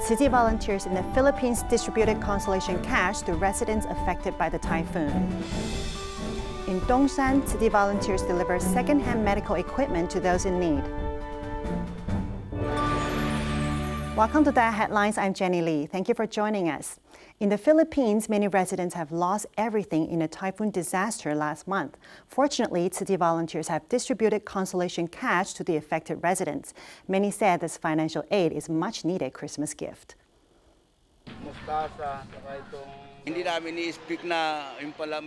Tzu Chi volunteers in the Philippines distributed consolation cash to residents affected by the typhoon. In Dongsan, Tzu Chi volunteers deliver second-hand medical equipment to those in need. Welcome to the Headlines. I'm Jenny Lee. Thank you for joining us. In the Philippines, many residents have lost everything in a typhoon disaster last month. Fortunately, Tzu Chi volunteers have distributed consolation cash to the affected residents. Many said this financial aid is much needed Christmas gift.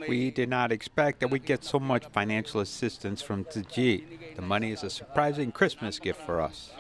We did not expect that we'd get so much financial assistance from Tzu Chi. The money is a surprising Christmas gift for us.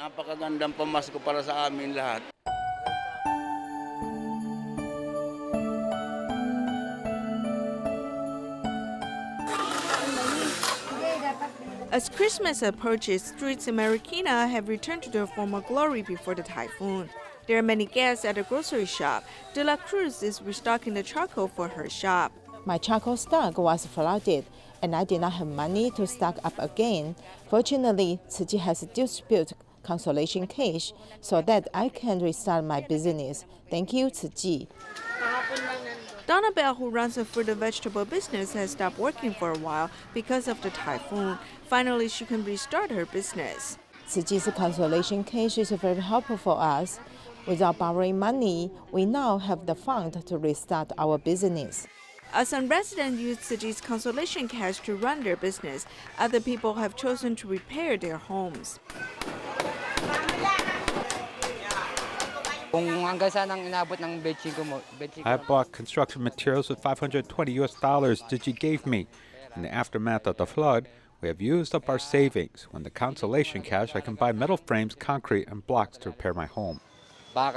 As Christmas approaches, streets in Marikina have returned to their former glory before the typhoon. There are many guests at a grocery shop. De La Cruz is restocking the charcoal for her shop. My charcoal stock was flooded, and I did not have money to stock up again. Fortunately, Tzu Chi has distributed consolation cash so that I can restart my business. Thank you, Tzu Chi. Donna Bell, who runs a fruit and vegetable business, has stopped working for a while because of the typhoon. Finally, she can restart her business. Tzu Chi's consolation cash is very helpful for us. Without borrowing money, we now have the fund to restart our business. As some residents use Tzu Chi's consolation cash to run their business, other people have chosen to repair their homes. I bought construction materials with $520 Tzu Chi gave me. In the aftermath of the flood, we have used up our savings. When the consolation cash, I can buy metal frames, concrete, and blocks to repair my home. I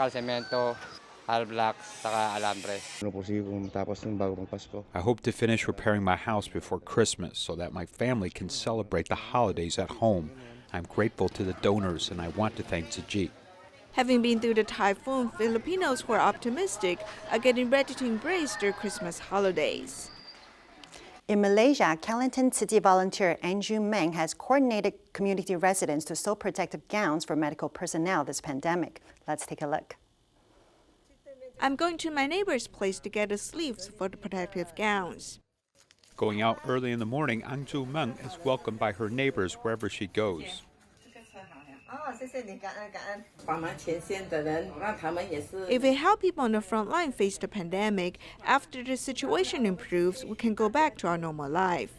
hope to finish repairing my house before Christmas so that my family can celebrate the holidays at home. I'm grateful to the donors, and I want to thank Tzu Chi. Having been through the typhoon, Filipinos who are optimistic are getting ready to embrace their Christmas holidays. In Malaysia, Kalimantan Tzu Chi volunteer Andrew Meng has coordinated community residents to sew protective gowns for medical personnel this pandemic. Let's take a look. I'm going to my neighbor's place to get the sleeves for the protective gowns. Going out early in the morning, Andrew Meng is welcomed by her neighbors wherever she goes. If we help people on the front line face the pandemic, after the situation improves, we can go back to our normal life.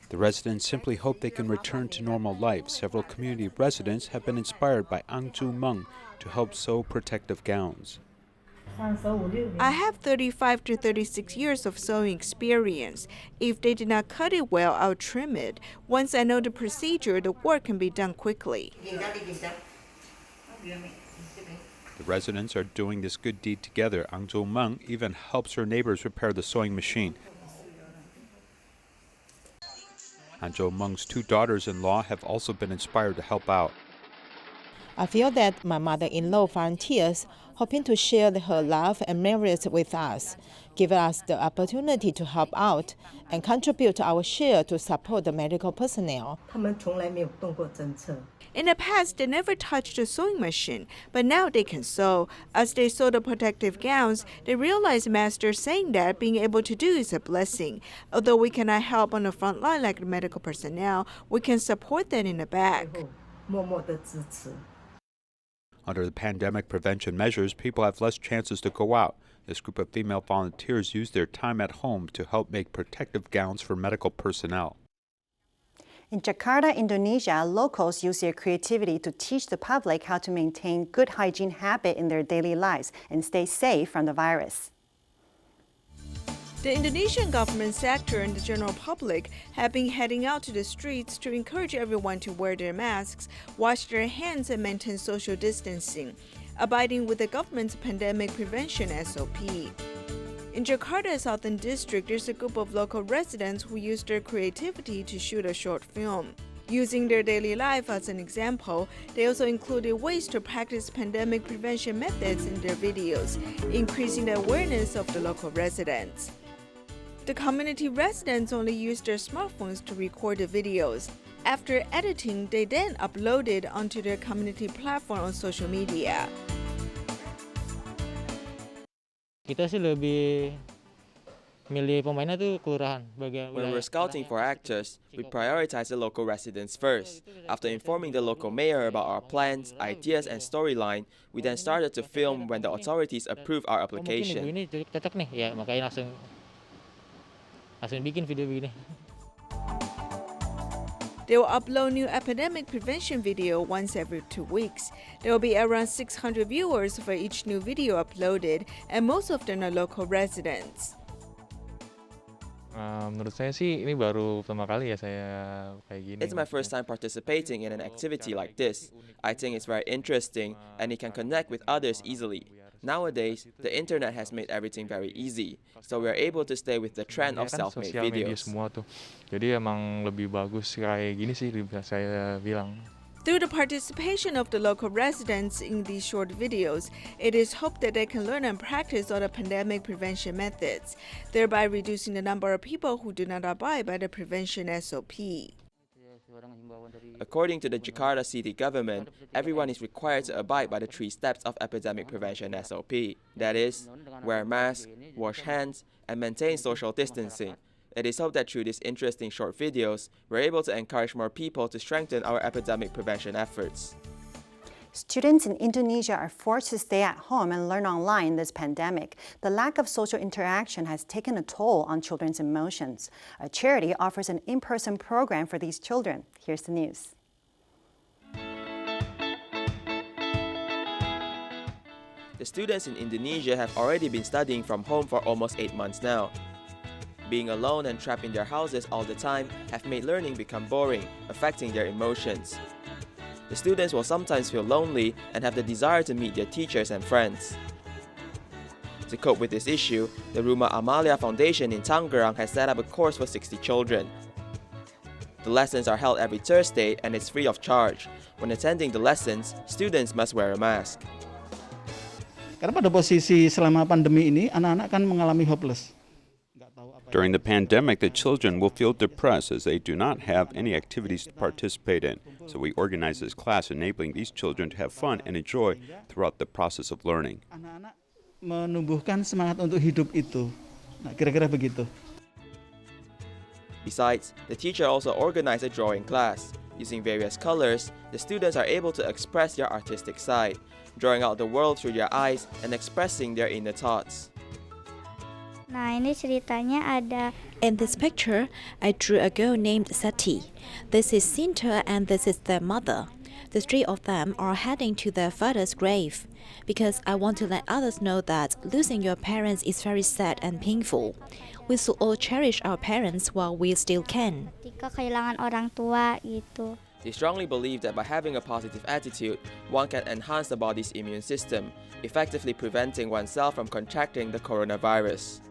The residents simply hope they can return to normal life. Several community residents have been inspired by Ang Ju Meng to help sew protective gowns. I have 35 to 36 years of sewing experience. If they did not cut it well, I'll trim it. Once I know the procedure, the work can be done quickly. The residents are doing this good deed together. Ang Ju Meng even helps her neighbors repair the sewing machine. Ang Ju Meng's two daughters-in-law have also been inspired to help out. I feel that my mother-in-law volunteers, hoping to share her love and merits with us, give us the opportunity to help out and contribute our share to support the medical personnel. In the past, they never touched a sewing machine, but now they can sew. As they sew the protective gowns, they realize Master saying that being able to do is a blessing. Although we cannot help on the front line like the medical personnel, we can support them in the back. Under the pandemic prevention measures, people have less chances to go out. This group of female volunteers use their time at home to help make protective gowns for medical personnel. In Jakarta, Indonesia, locals use their creativity to teach the public how to maintain good hygiene habits in their daily lives and stay safe from the virus. The Indonesian government sector and the general public have been heading out to the streets to encourage everyone to wear their masks, wash their hands, and maintain social distancing, abiding with the government's pandemic prevention SOP. In Jakarta's Southern District, there's a group of local residents who use their creativity to shoot a short film. Using their daily life as an example, they also included ways to practice pandemic prevention methods in their videos, increasing the awareness of the local residents. The community residents only use their smartphones to record the videos. After editing, they then upload it onto their community platform on social media. Kita sih lebih milih pemainnya tuh kelurahan. When we're scouting for actors, we prioritize the local residents first. After informing the local mayor about our plans, ideas, and storyline, we then started to film when the authorities approved our application. Ini cocok nih, ya makanya langsung bikin video begini. They will upload new epidemic prevention video once every 2 weeks. There will be around 600 viewers for each new video uploaded, and most of them are local residents. Menurut saya sih ini baru pertama kali ya saya kayak gini. It's my first time participating in an activity like this. I think it's very interesting and it can connect with others easily. Nowadays, the internet has made everything very easy, so we are able to stay with the trend of self-made Sosial media videos. semua tuh. Jadi emang lebih bagus kayak gini sih saya bilang. Through the participation of the local residents in these short videos, it is hoped that they can learn and practice all the pandemic prevention methods, thereby reducing the number of people who do not abide by the prevention SOP. According to the Jakarta city government, everyone is required to abide by the 3 steps of epidemic prevention SOP. That is, wear a mask, wash hands, and maintain social distancing. It is hoped that through these interesting short videos, we're able to encourage more people to strengthen our epidemic prevention efforts. Students in Indonesia are forced to stay at home and learn online this pandemic. The lack of social interaction has taken a toll on children's emotions. A charity offers an in-person program for these children. Here's the news. The students in Indonesia have already been studying from home for almost 8 months now. Being alone and trapped in their houses all the time have made learning become boring, affecting their emotions. The students will sometimes feel lonely and have the desire to meet their teachers and friends. To cope with this issue, the Rumah Amalia Foundation in Tangerang has set up a course for 60 children. The lessons are held every Thursday and it's free of charge. When attending the lessons, students must wear a mask. Karena pada posisi selama pandemi ini, anak-anak kan mengalami hopeless. During the pandemic, the children will feel depressed as they do not have any activities to participate in. So we organize this class enabling these children to have fun and enjoy throughout the process of learning. Anak-anak menumbuhkan semangat untuk hidup itu. Nah, kira-kira begitu. Besides, the teacher also organized a drawing class. Using various colors, the students are able to express their artistic side, drawing out the world through their eyes and expressing their inner thoughts. Nah, ini ceritanya ada. In this picture, I drew a girl named Sati. This is Sinta and this is their mother. The 3 of them are heading to their father's grave because I want to let others know that losing your parents is very sad and painful. We should all cherish our parents while we still can. Ketika kehilangan orang tua gitu. They strongly believe that by having a positive attitude, one can enhance the body's immune system, effectively preventing oneself from contracting the coronavirus.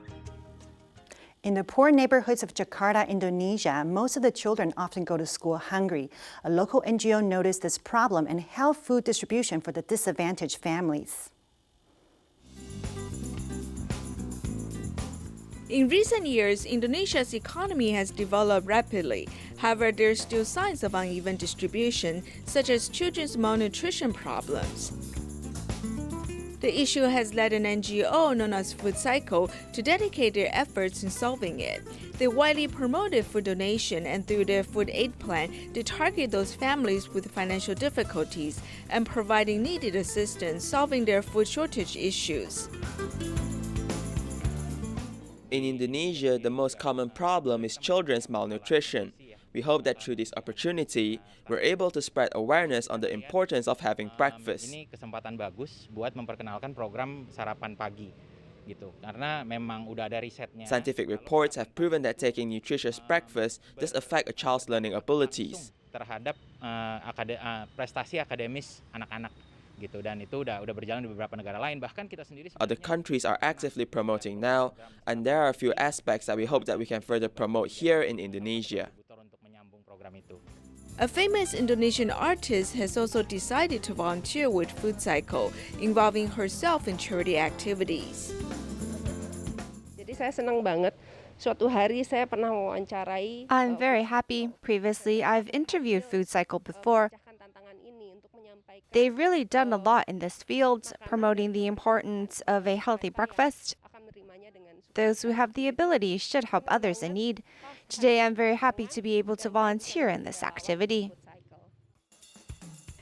In the poor neighborhoods of Jakarta, Indonesia, most of the children often go to school hungry. A local NGO noticed this problem and held food distribution for the disadvantaged families. In recent years, Indonesia's economy has developed rapidly. However, there are still signs of uneven distribution, such as children's malnutrition problems. The issue has led an NGO known as Food Cycle to dedicate their efforts in solving it. They widely promoted food donation and through their food aid plan, they target those families with financial difficulties and providing needed assistance solving their food shortage issues. In Indonesia, the most common problem is children's malnutrition. We hope that through this opportunity, we're able to spread awareness on the importance of having breakfast. Ini kesempatan bagus buat memperkenalkan program sarapan pagi gitu. Karena memang udah ada risetnya. Scientific reports have proven that taking nutritious breakfast does affect a child's learning abilities. Terhadap prestasi akademis anak-anak gitu, dan itu udah berjalan di beberapa negara lain, bahkan kita sendiri. Other countries are actively promoting now, and there are a few aspects that we hope that we can further promote here in Indonesia. A famous Indonesian artist has also decided to volunteer with Food Cycle, involving herself in charity activities. Jadi saya senang banget I'm very happy. Previously, I've interviewed Food Cycle before. They've really done a lot in this field, promoting the importance of a healthy breakfast. Those who have the ability should help others in need. Today, I'm very happy to be able to volunteer in this activity.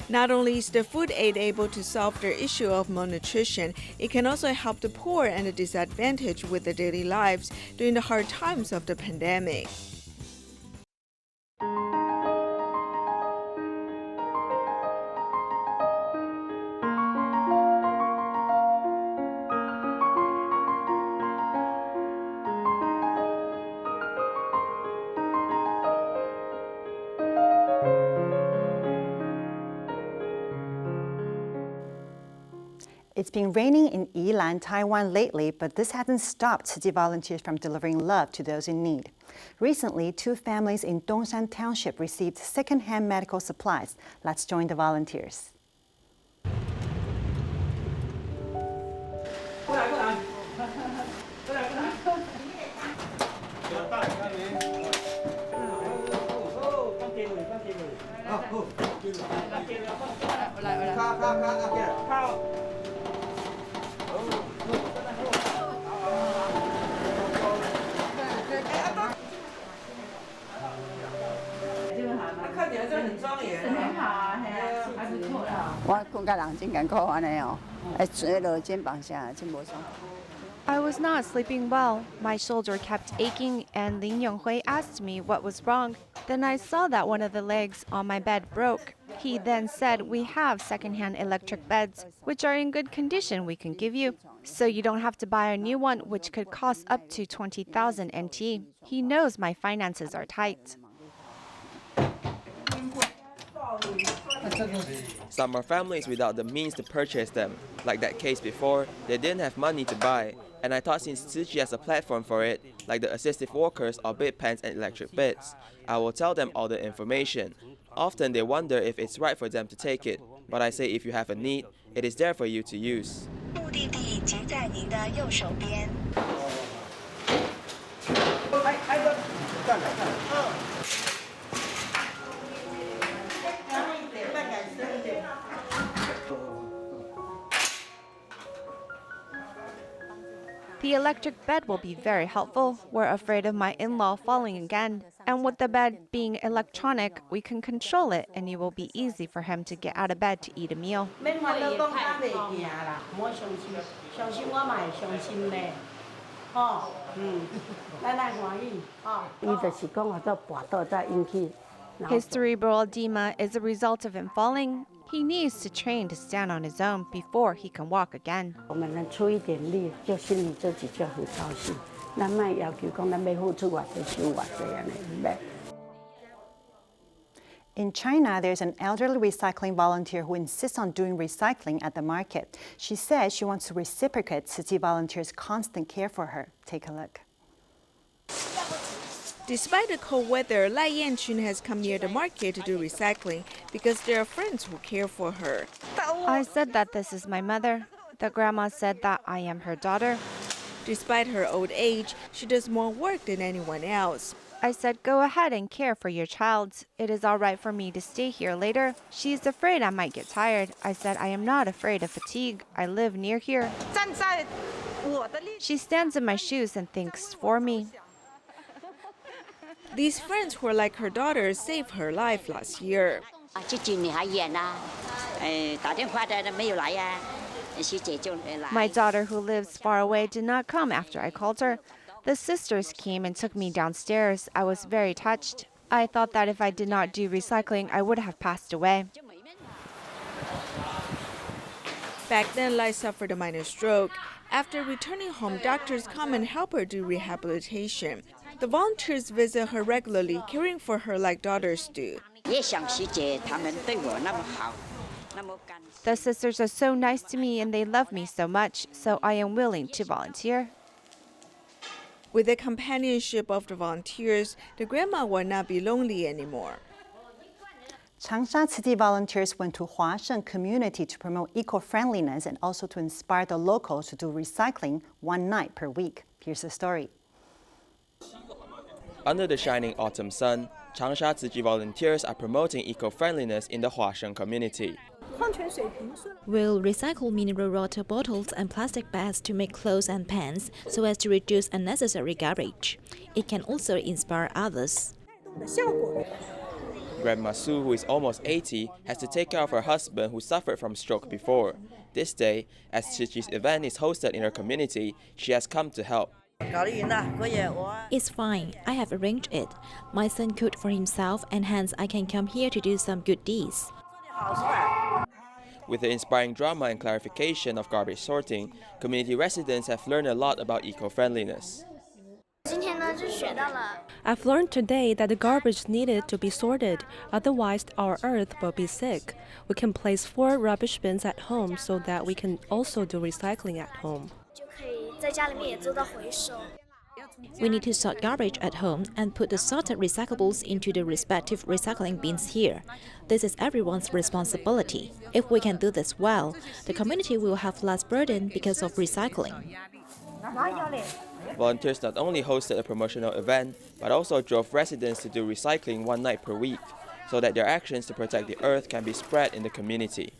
Not only is the food aid able to solve their issue of malnutrition, it can also help the poor and the disadvantaged with their daily lives during the hard times of the pandemic. It's been raining in Yilan, Taiwan lately, but this hasn't stopped Tzu Chi volunteers from delivering love to those in need. Recently, 2 families in Dongshan Township received second-hand medical supplies. Let's join the volunteers. I was not sleeping well. My shoulder kept aching, and Lin Yonghui asked me what was wrong. Then I saw that one of the legs on my bed broke. He then said, "We have secondhand electric beds, which are in good condition we can give you. So you don't have to buy a new one, which could cost up to 20,000 NT. He knows my finances are tight." Some are families without the means to purchase them. Like that case before, they didn't have money to buy. And I thought since Tzu Chi has a platform for it, like the assistive walkers or bed pans and electric beds, I will tell them all the information. Often they wonder if it's right for them to take it, but I say if you have a need, it is there for you to use. The electric bed will be very helpful. We're afraid of my in-law falling again. And with the bed being electronic, we can control it, and it will be easy for him to get out of bed to eat a meal. His cerebral edema is a result of him falling. He needs to train to stand on his own before he can walk again. In China, there's an elderly recycling volunteer who insists on doing recycling at the market. She says she wants to reciprocate Tzu Chi volunteers' constant care for her. Take a look. Despite the cold weather, Lai Yanchun has come near the market to do recycling because there are friends who care for her. I said that this is my mother. The grandma said that I am her daughter. Despite her old age, she does more work than anyone else. I said, "Go ahead and care for your child. It is all right for me to stay here later." She is afraid I might get tired. I said, "I am not afraid of fatigue. I live near here." She stands in my shoes and thinks for me. These friends who are like her daughter saved her life last year. My daughter, who lives far away, did not come after I called her. The sisters came and took me downstairs. I was very touched. I thought that if I did not do recycling, I would have passed away. Back then, Lai suffered a minor stroke. After returning home, doctors come and help her do rehabilitation. The volunteers visit her regularly, caring for her like daughters do. The sisters are so nice to me and they love me so much, so I am willing to volunteer. With the companionship of the volunteers, the grandma will not be lonely anymore. Changsha Tzu Chi volunteers went to Huasheng community to promote eco-friendliness and also to inspire the locals to do recycling one night per week. Here's the story. Under the shining autumn sun, Changsha Tzu Chi volunteers are promoting eco-friendliness in the Huasheng community. We'll recycle mineral water bottles and plastic bags to make clothes and pants so as to reduce unnecessary garbage. It can also inspire others. Grandma Su, who is almost 80, has to take care of her husband who suffered from stroke before. This day, as Tzu Chi's event is hosted in her community, she has come to help. It's fine. I have arranged it. My son cooked for himself, and hence I can come here to do some good deeds. With the inspiring drama and clarification of garbage sorting, community residents have learned a lot about eco-friendliness. I've learned today that the garbage needed to be sorted, otherwise our earth will be sick. We can place 4 rubbish bins at home so that we can also do recycling at home. We need to sort garbage at home and put the sorted recyclables into the respective recycling bins here. This is everyone's responsibility. If we can do this well, the community will have less burden because of recycling. Volunteers not only hosted a promotional event, but also drove residents to do recycling one night per week, so that their actions to protect the earth can be spread in the community.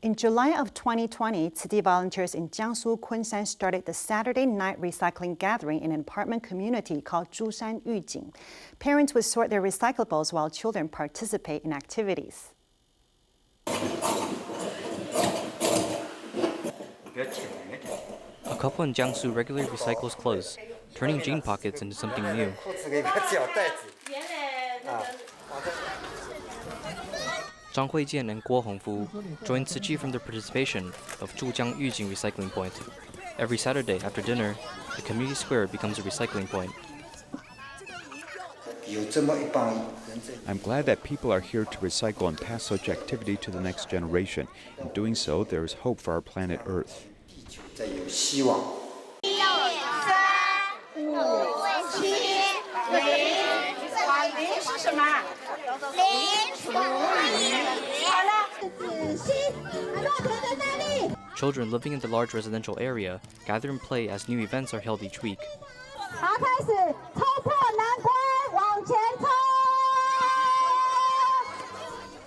In July of 2020, Tzu Chi volunteers in Jiangsu Kunshan started the Saturday night recycling gathering in an apartment community called Zhushan Yujing. Parents would sort their recyclables while children participate in activities. A couple in Jiangsu regularly recycles clothes, turning jean pockets into something new. Zhang Huijian and Guo Hongfu joined Tzu Chi from the participation of Zhujiang Yujing Recycling Point. Every Saturday after dinner, the community square becomes a recycling point. I'm glad that people are here to recycle and pass such activity to the next generation. In doing so, there is hope for our planet Earth. Children living in the large residential area gather and play as new events are held each week.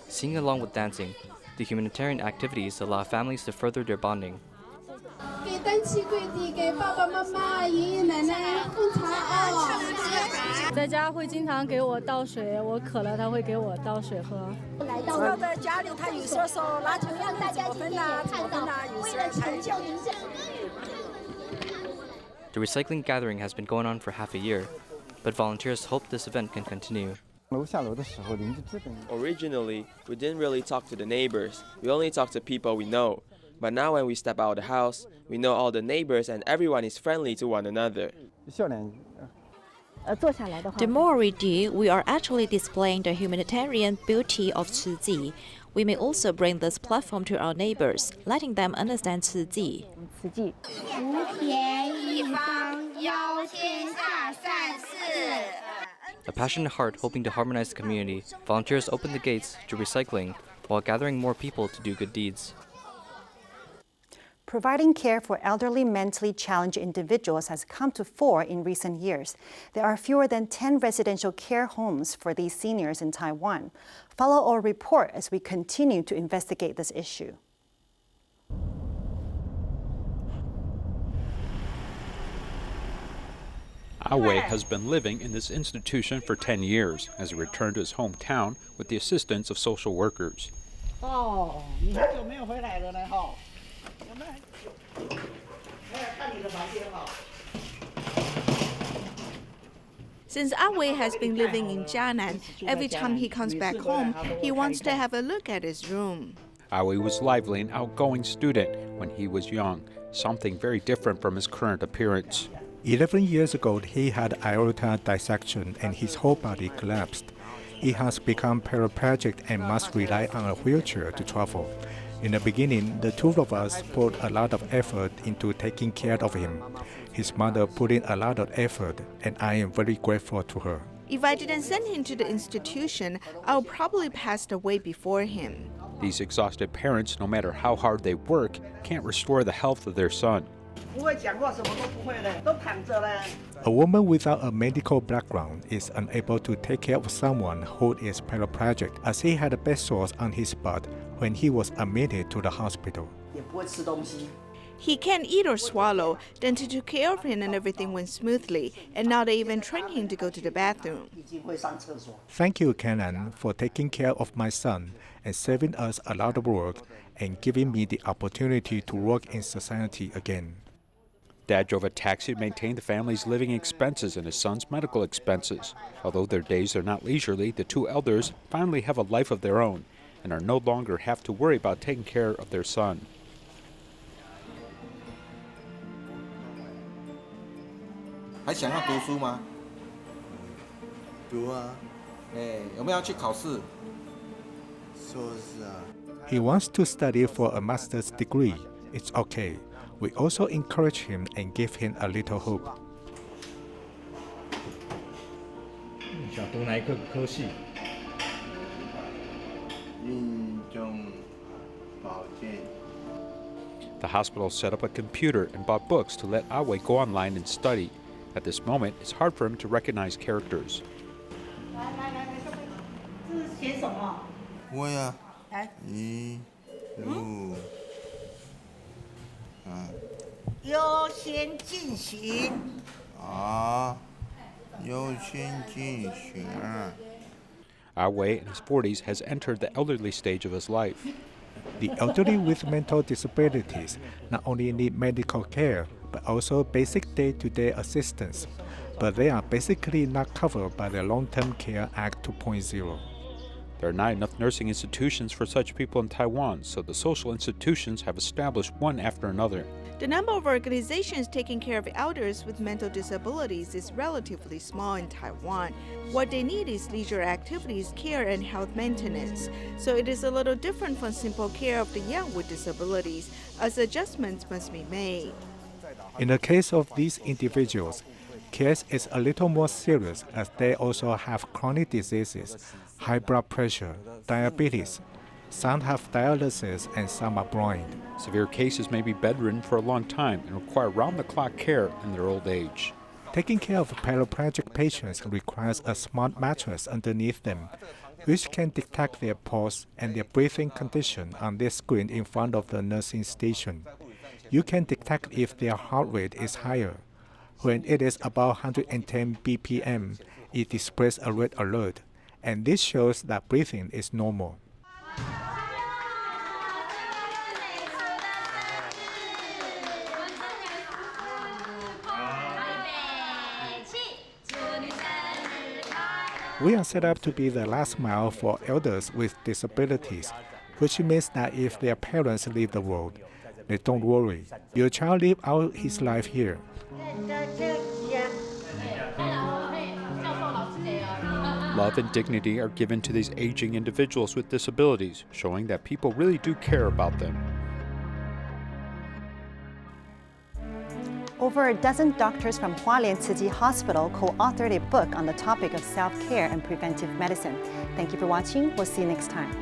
Singing along with dancing, the humanitarian activities allow families to further their bonding. The recycling gathering has been going on for half a year, but volunteers hope this event can continue. Originally, we didn't really talk to the neighbors. We only talked to people we know. But now when we step out of the house, we know all the neighbors and everyone is friendly to one another. The more we do, we are actually displaying the humanitarian beauty of Tzu Chi. We may also bring this platform to our neighbors, letting them understand Tzu Chi. A passionate heart hoping to harmonize the community, volunteers open the gates to recycling while gathering more people to do good deeds. Providing care for elderly mentally challenged individuals has come to fore in recent years. There are fewer than 10 residential care homes for these seniors in Taiwan. Follow our report as we continue to investigate this issue. Awe has been living in this institution for 10 years as he returned to his hometown with the assistance of social workers. Since Awe has been living in Jianan, every time he comes back home, he wants to have a look at his room. Awe was lively and outgoing student when he was young, something very different from his current appearance. 11 years ago, he had aorta dissection and his whole body collapsed. He has become paraplegic and must rely on a wheelchair to travel. In the beginning, the two of us put a lot of effort into taking care of him. His mother put in a lot of effort, and I am very grateful to her. If I didn't send him to the institution, I would probably passed away before him. These exhausted parents, no matter how hard they work, can't restore the health of their son. A woman without a medical background is unable to take care of someone who is paraplegic, as he had bed sores on his butt when he was admitted to the hospital. He can't eat or swallow. Dentist took care of him and everything went smoothly. And now they even train him to go to the bathroom. Thank you, Kenan, for taking care of my son and saving us a lot of work and giving me the opportunity to work in society again. Dad drove a taxi to maintain the family's living expenses and his son's medical expenses. Although their days are not leisurely, the two elders finally have a life of their own and are no longer have to worry about taking care of their son. 还想要读书吗？读啊。有没有要去考试？硕士啊。He wants to study for a master's degree. It's okay. We also encourage him and give him a little hope. 想读哪一科系？运动保健。 The hospital set up a computer and bought books to let Awe go online and study. At this moment, it's hard for him to recognize characters. 这是写什么？我呀。一路。优先进行。优先进行。Awe, in his 40s, has entered the elderly stage of his life. The elderly with mental disabilities not only need medical care, but also basic day-to-day assistance. But they are basically not covered by the Long-Term Care Act 2.0. There are not enough nursing institutions for such people in Taiwan, so the social institutions have established one after another. The number of organizations taking care of elders with mental disabilities is relatively small in Taiwan. What they need is leisure activities, care, and health maintenance. So it is a little different from simple care of the young with disabilities, as adjustments must be made. In the case of these individuals, case is a little more serious as they also have chronic diseases, high blood pressure, diabetes. Some have dialysis and some are blind. Severe cases may be bedridden for a long time and require round-the-clock care in their old age. Taking care of paraplegic patients requires a smart mattress underneath them, which can detect their pulse and their breathing condition on this screen in front of the nursing station. You can detect if their heart rate is higher. When it is about 110 BPM, it displays a red alert, and this shows that breathing is normal. We are set up to be the last mile for elders with disabilities, which means that if their parents leave the world, they don't worry. Your child live out his life here. Love and dignity are given to these aging individuals with disabilities, showing that people really do care about them. Over a dozen doctors from Hualien Tzu Chi Hospital co-authored a book on the topic of self-care and preventive medicine. Thank you for watching. We'll see you next time.